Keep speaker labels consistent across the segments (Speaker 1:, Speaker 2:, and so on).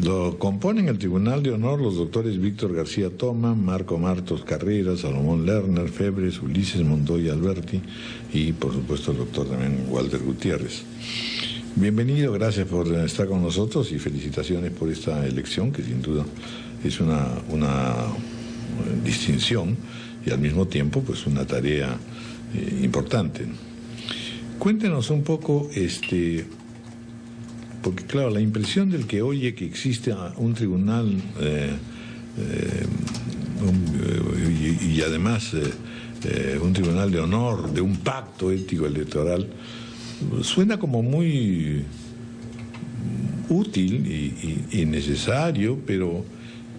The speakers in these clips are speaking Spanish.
Speaker 1: Lo componen el Tribunal de Honor los doctores Víctor García Toma, Marco Martos Carrera, Salomón Lerner, Febres, Ulises Montoya Alberti y, por supuesto, el doctor también Walter Gutiérrez. Bienvenido, gracias por estar con nosotros y felicitaciones por esta elección, que sin duda es una distinción y al mismo tiempo pues una tarea importante. Cuéntenos un poco, porque claro, la impresión del que oye que existe un tribunal y además un tribunal de honor, de un pacto ético electoral, suena como muy útil y necesario, pero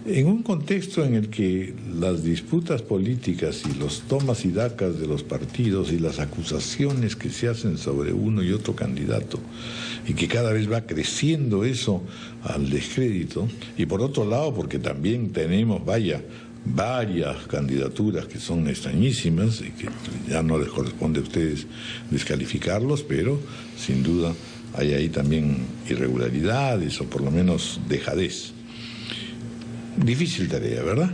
Speaker 1: en un contexto en el que las disputas políticas y los tomas y dacas de los partidos y las acusaciones que se hacen sobre uno y otro candidato, y que cada vez va creciendo eso al descrédito, y por otro lado porque también tenemos, varias candidaturas que son extrañísimas y que ya no les corresponde a ustedes descalificarlos, pero sin duda hay ahí también irregularidades o por lo menos dejadez. Difícil tarea, ¿verdad?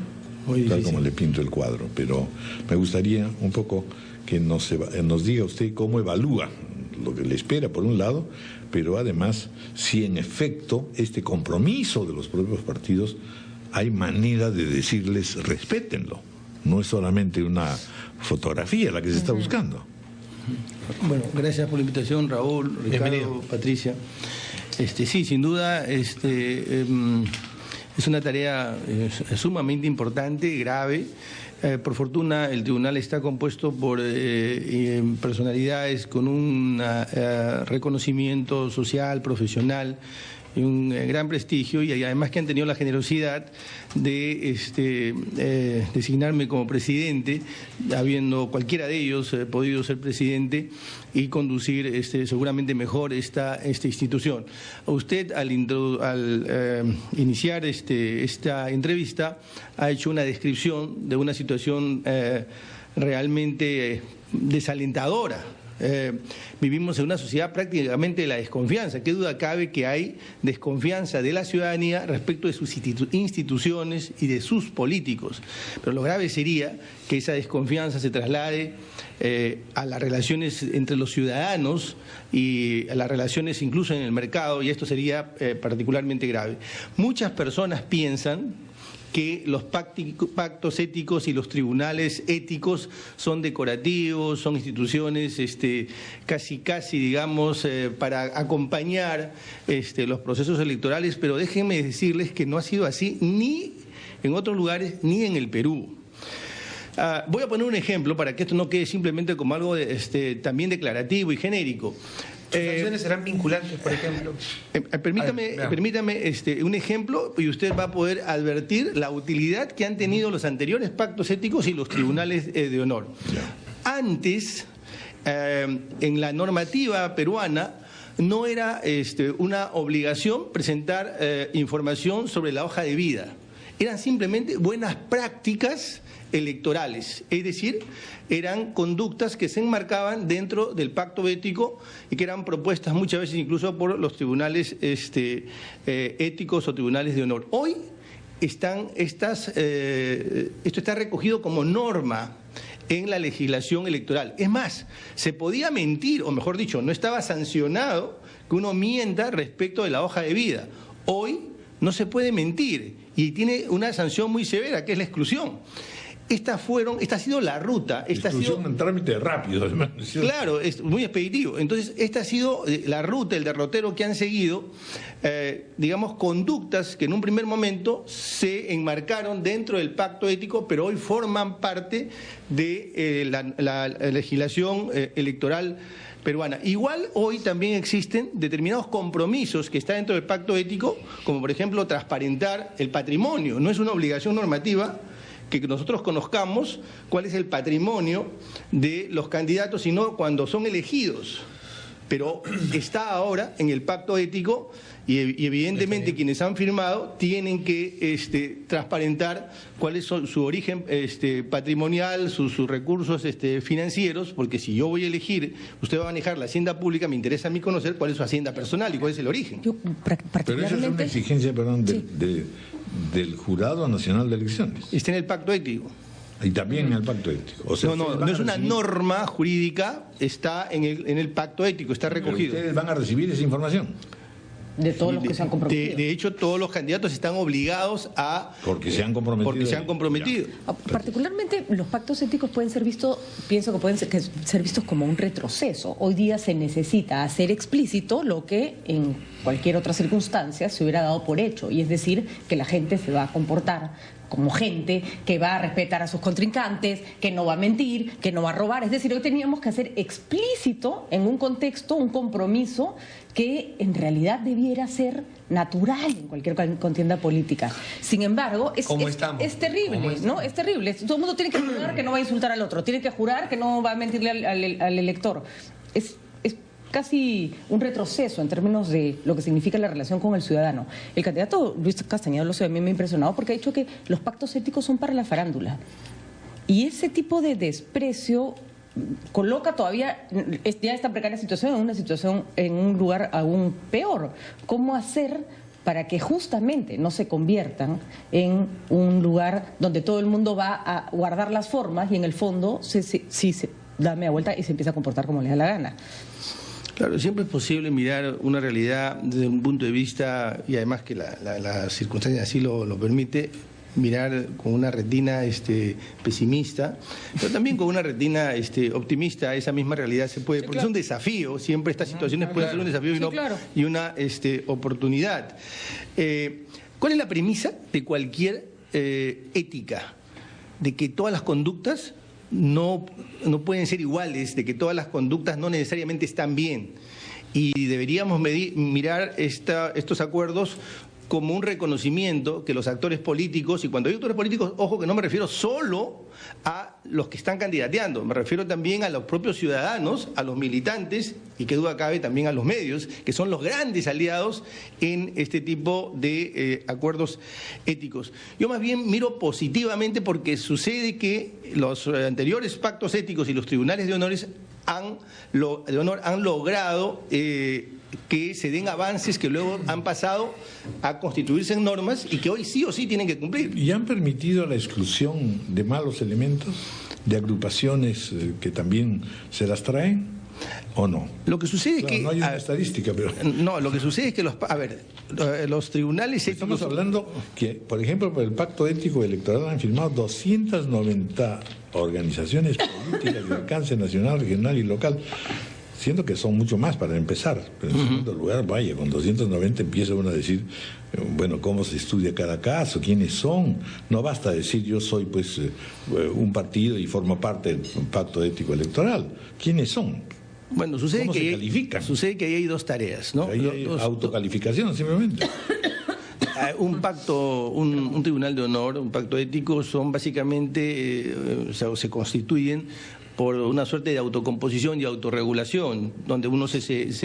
Speaker 2: Muy difícil.
Speaker 1: Tal como le pinto el cuadro, pero me gustaría un poco que nos diga usted cómo evalúa lo que le espera por un lado, pero además si en efecto este compromiso de los propios partidos hay manera de decirles respétenlo. No es solamente una fotografía la que se está buscando.
Speaker 2: Bueno, gracias por la invitación, Raúl, Ricardo,
Speaker 3: bienvenido.
Speaker 2: Patricia. Sí, sin duda, es una tarea sumamente importante, grave. Por fortuna, el tribunal está compuesto por personalidades con un reconocimiento social, profesional, y un gran prestigio, y además que han tenido la generosidad de designarme como presidente, habiendo cualquiera de ellos podido ser presidente y conducir seguramente mejor esta institución. Usted al iniciar esta entrevista ha hecho una descripción de una situación realmente desalentadora. Vivimos en una sociedad prácticamente de la desconfianza. ¿Qué duda cabe que hay desconfianza de la ciudadanía respecto de sus instituciones y de sus políticos? Pero lo grave sería que esa desconfianza se traslade a las relaciones entre los ciudadanos y a las relaciones incluso en el mercado, y esto sería particularmente grave. Muchas personas piensan que los pactos éticos y los tribunales éticos son decorativos, son instituciones casi digamos para acompañar los procesos electorales, pero déjenme decirles que no ha sido así ni en otros lugares ni en el Perú. Voy a poner un ejemplo para que esto no quede simplemente como algo también declarativo y genérico.
Speaker 3: ¿Sus acciones serán vinculantes, por ejemplo?
Speaker 2: Permítame un ejemplo y usted va a poder advertir la utilidad que han tenido los anteriores pactos éticos y los tribunales de honor. Antes, en la normativa peruana, no era una obligación presentar información sobre la hoja de vida. Eran simplemente buenas prácticas electorales, es decir, eran conductas que se enmarcaban dentro del pacto ético y que eran propuestas muchas veces incluso por los tribunales éticos o tribunales de honor. Hoy esto está recogido como norma en la legislación electoral. Es más, se podía mentir, o mejor dicho, no estaba sancionado que uno mienta respecto de la hoja de vida. Hoy no se puede mentir y tiene una sanción muy severa, que es la exclusión. Esta ha sido la ruta.
Speaker 1: Exclusión en trámite rápido, además.
Speaker 2: Claro, es muy expeditivo. Entonces, esta ha sido la ruta, el derrotero que han seguido, digamos, conductas que en un primer momento se enmarcaron dentro del pacto ético, pero hoy forman parte de la legislación electoral peruana. Igual hoy también existen determinados compromisos que están dentro del pacto ético, como por ejemplo transparentar el patrimonio. No es una obligación normativa que nosotros conozcamos cuál es el patrimonio de los candidatos, sino cuando son elegidos. Pero está ahora en el pacto ético y evidentemente quienes han firmado tienen que transparentar cuál es su origen patrimonial, sus recursos financieros, porque si yo voy a elegir, usted va a manejar la hacienda pública, me interesa a mí conocer cuál es su hacienda personal y cuál es el origen.
Speaker 1: Pero esa es una exigencia, perdón, del Jurado Nacional de Elecciones.
Speaker 2: Está en el pacto ético.
Speaker 1: Y también en el pacto ético. O sea,
Speaker 2: no es una norma jurídica, está en el pacto ético, está recogido.
Speaker 1: Ustedes van a recibir esa información.
Speaker 4: De todos los que se han comprometido.
Speaker 2: De hecho, todos los candidatos están obligados a...
Speaker 1: Porque se han comprometido.
Speaker 4: Particularmente los pactos éticos pueden ser vistos, pienso que pueden ser vistos como un retroceso. Hoy día se necesita hacer explícito lo que en cualquier otra circunstancia se hubiera dado por hecho, y es decir, que la gente se va a comportar como gente, que va a respetar a sus contrincantes, que no va a mentir, que no va a robar. Es decir, hoy teníamos que hacer explícito en un contexto, un compromiso que en realidad debiera ser natural en cualquier contienda política. Sin embargo, es terrible, ¿no? Es terrible. Todo el mundo tiene que jurar que no va a insultar al otro, tiene que jurar que no va a mentirle al elector. Es casi un retroceso en términos de lo que significa la relación con el ciudadano. El candidato Luis Castañeda Lozo a mí me ha impresionado porque ha dicho que los pactos éticos son para la farándula. Y ese tipo de desprecio coloca todavía ya esta precaria situación en un lugar aún peor. ¿Cómo hacer para que justamente no se conviertan en un lugar donde todo el mundo va a guardar las formas y en el fondo se da media vuelta y se empieza a comportar como le da la gana?
Speaker 2: Claro, siempre es posible mirar una realidad desde un punto de vista, y además que la circunstancia así lo permite, mirar con una retina pesimista, pero también con una retina optimista. Esa misma realidad se puede, porque es un desafío, siempre estas situaciones pueden ser un desafío y una oportunidad. ¿Cuál es la premisa de cualquier ética? De que todas las conductas no pueden ser iguales, de que todas las conductas no necesariamente están bien, y deberíamos mirar estos acuerdos como un reconocimiento que los actores políticos, y cuando digo actores políticos, ojo que no me refiero solo a los que están candidateando, me refiero también a los propios ciudadanos, a los militantes, y que duda cabe también a los medios, que son los grandes aliados en este tipo de acuerdos éticos. Yo más bien miro positivamente porque sucede que los anteriores pactos éticos y los tribunales de honor han logrado que se den avances que luego han pasado a constituirse en normas y que hoy sí o sí tienen que cumplir.
Speaker 1: ¿Y han permitido la exclusión de malos elementos, de agrupaciones que también se las traen o no?
Speaker 2: Lo que sucede es que...
Speaker 1: No hay una estadística, pero...
Speaker 2: No, lo que sucede es que los tribunales éticos...
Speaker 1: Estamos hablando que, por ejemplo, por el Pacto Ético Electoral han firmado 290 organizaciones políticas de alcance nacional, regional y local, siendo que son mucho más para empezar. Pero en segundo lugar, vaya, con 290 empieza uno a decir, bueno, cómo se estudia cada caso, quiénes son. No basta decir yo soy pues un partido y formo parte del Pacto Ético Electoral. ¿Quiénes son?
Speaker 2: Bueno,
Speaker 1: ¿Cómo se califican?
Speaker 2: Sucede que ahí hay dos tareas, ¿no?
Speaker 1: Ahí hay autocalificación, simplemente.
Speaker 2: Un pacto, un tribunal de honor, un pacto ético, son básicamente, se constituyen por una suerte de autocomposición y autorregulación, donde uno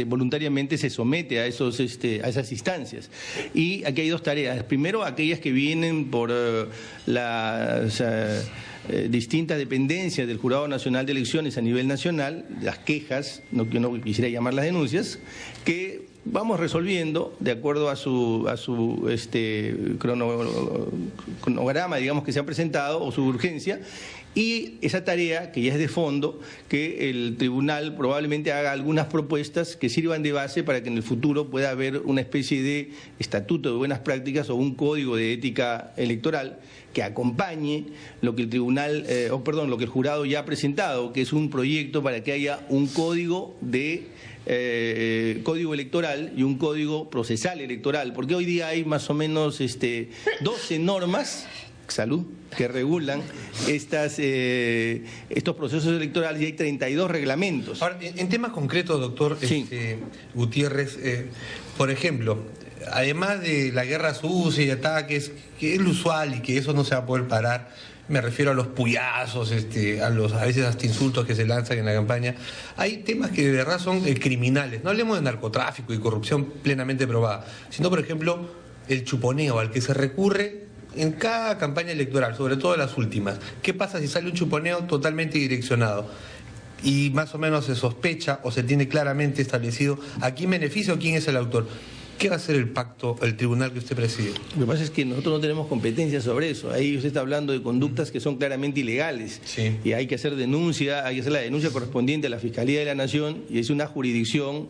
Speaker 2: voluntariamente se somete a esas instancias. Y aquí hay dos tareas. Primero, aquellas que vienen por las distintas dependencias del Jurado Nacional de Elecciones a nivel nacional, las quejas, no quisiera llamar las denuncias, que vamos resolviendo de acuerdo a su cronograma, digamos, que se ha presentado, o su urgencia. Y esa tarea, que ya es de fondo, que el tribunal probablemente haga algunas propuestas que sirvan de base para que en el futuro pueda haber una especie de estatuto de buenas prácticas o un código de ética electoral que acompañe lo que el tribunal, lo que el jurado ya ha presentado, que es un proyecto para que haya un código electoral y un código procesal electoral, porque hoy día hay más o menos 12 normas, salud, que regulan estos procesos electorales, y hay 32 reglamentos.
Speaker 3: Ahora, en temas concretos, doctor
Speaker 2: sí.
Speaker 3: Gutiérrez, por ejemplo, además de la guerra sucia y ataques, que es lo usual y que eso no se va a poder parar, me refiero a los puyazos, a veces hasta insultos que se lanzan en la campaña. Hay temas que de verdad son criminales. No hablemos de narcotráfico y corrupción plenamente probada, sino, por ejemplo, el chuponeo al que se recurre en cada campaña electoral, sobre todo en las últimas. ¿Qué pasa si sale un chuponeo totalmente direccionado y más o menos se sospecha o se tiene claramente establecido a quién beneficia o quién es el autor? ¿Qué va a hacer el pacto, el tribunal que usted preside?
Speaker 2: Lo que pasa es que nosotros no tenemos competencia sobre eso. Ahí usted está hablando de conductas que son claramente ilegales.
Speaker 3: Sí.
Speaker 2: Y hay que hacer denuncia, hay que hacer la denuncia correspondiente a la Fiscalía de la Nación, y es una jurisdicción,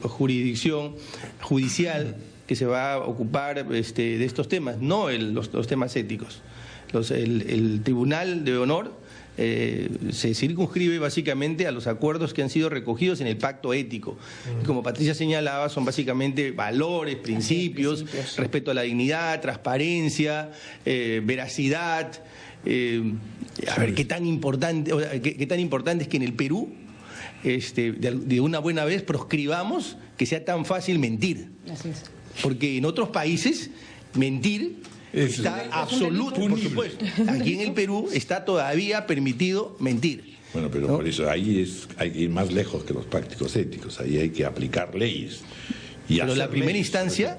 Speaker 2: jurisdicción judicial que se va a ocupar de estos temas, no los temas éticos. El Tribunal de Honor se circunscribe básicamente a los acuerdos que han sido recogidos en el pacto ético. Y como Patricia señalaba, son básicamente valores, principios, respeto a la dignidad, transparencia, veracidad. A ver, qué tan importante es que en el Perú, de una buena vez, proscribamos que sea tan fácil mentir.
Speaker 4: Así es.
Speaker 2: Porque en otros países, mentir está absoluto, por supuesto. Aquí en el Perú está todavía permitido mentir.
Speaker 1: Bueno, pero
Speaker 2: ¿no?
Speaker 1: por eso hay que ir más lejos que los prácticos éticos. Ahí hay que aplicar leyes.
Speaker 2: Pero la primera instancia,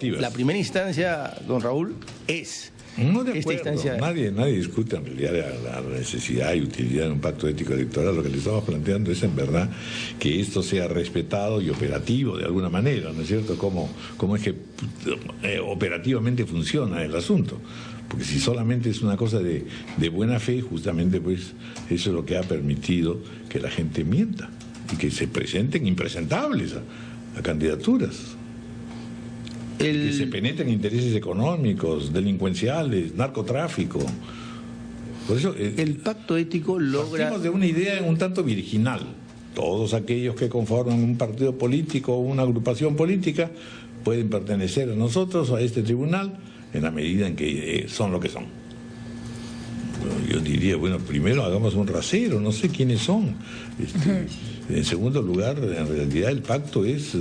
Speaker 2: don Raúl, es
Speaker 1: no, de acuerdo.
Speaker 2: esta instancia.
Speaker 1: Nadie discute en realidad la necesidad y utilidad de un pacto ético electoral. Lo que le estamos planteando es en verdad que esto sea respetado y operativo de alguna manera, ¿no es cierto? ¿Cómo es que operativamente funciona el asunto? Porque si solamente es una cosa de buena fe, justamente pues eso es lo que ha permitido que la gente mienta y que se presenten impresentables a candidaturas. Que se penetren intereses económicos, delincuenciales, narcotráfico. Por eso
Speaker 2: el pacto ético logra...
Speaker 1: Partimos de una idea un tanto virginal. Todos aquellos que conforman un partido político o una agrupación política pueden pertenecer a nosotros, a este tribunal, en la medida en que son lo que son. Bueno, yo diría, bueno, primero hagamos un rasero, no sé quiénes son. En segundo lugar, en realidad el pacto es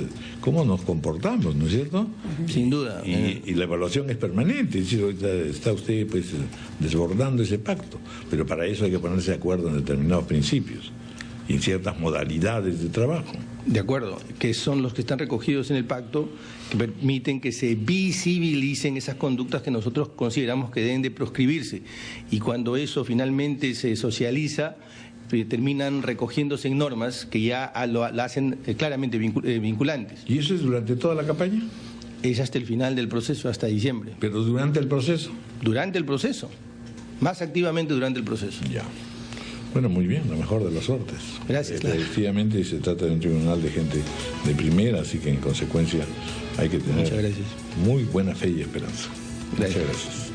Speaker 1: cómo nos comportamos, ¿no es cierto?
Speaker 2: Sin duda.
Speaker 1: Y la evaluación es permanente, es decir, ahorita está usted pues desbordando ese pacto, pero para eso hay que ponerse de acuerdo en determinados principios y en ciertas modalidades de trabajo.
Speaker 2: De acuerdo, que son los que están recogidos en el pacto, que permiten que se visibilicen esas conductas que nosotros consideramos que deben de proscribirse. Y cuando eso finalmente se socializa, terminan recogiéndose en normas que ya la hacen claramente vinculantes.
Speaker 1: ¿Y eso es durante toda la campaña?
Speaker 2: Es hasta el final del proceso, hasta diciembre.
Speaker 1: ¿Pero durante el proceso?
Speaker 2: Durante el proceso, más activamente durante el proceso.
Speaker 1: Ya. Bueno, muy bien, la mejor de las suertes.
Speaker 2: Gracias.
Speaker 1: Efectivamente, se trata de un tribunal de gente de primera, así que en consecuencia hay que tener
Speaker 2: Muchas gracias.
Speaker 1: muy buena fe y esperanza.
Speaker 2: Gracias.
Speaker 1: Muchas gracias.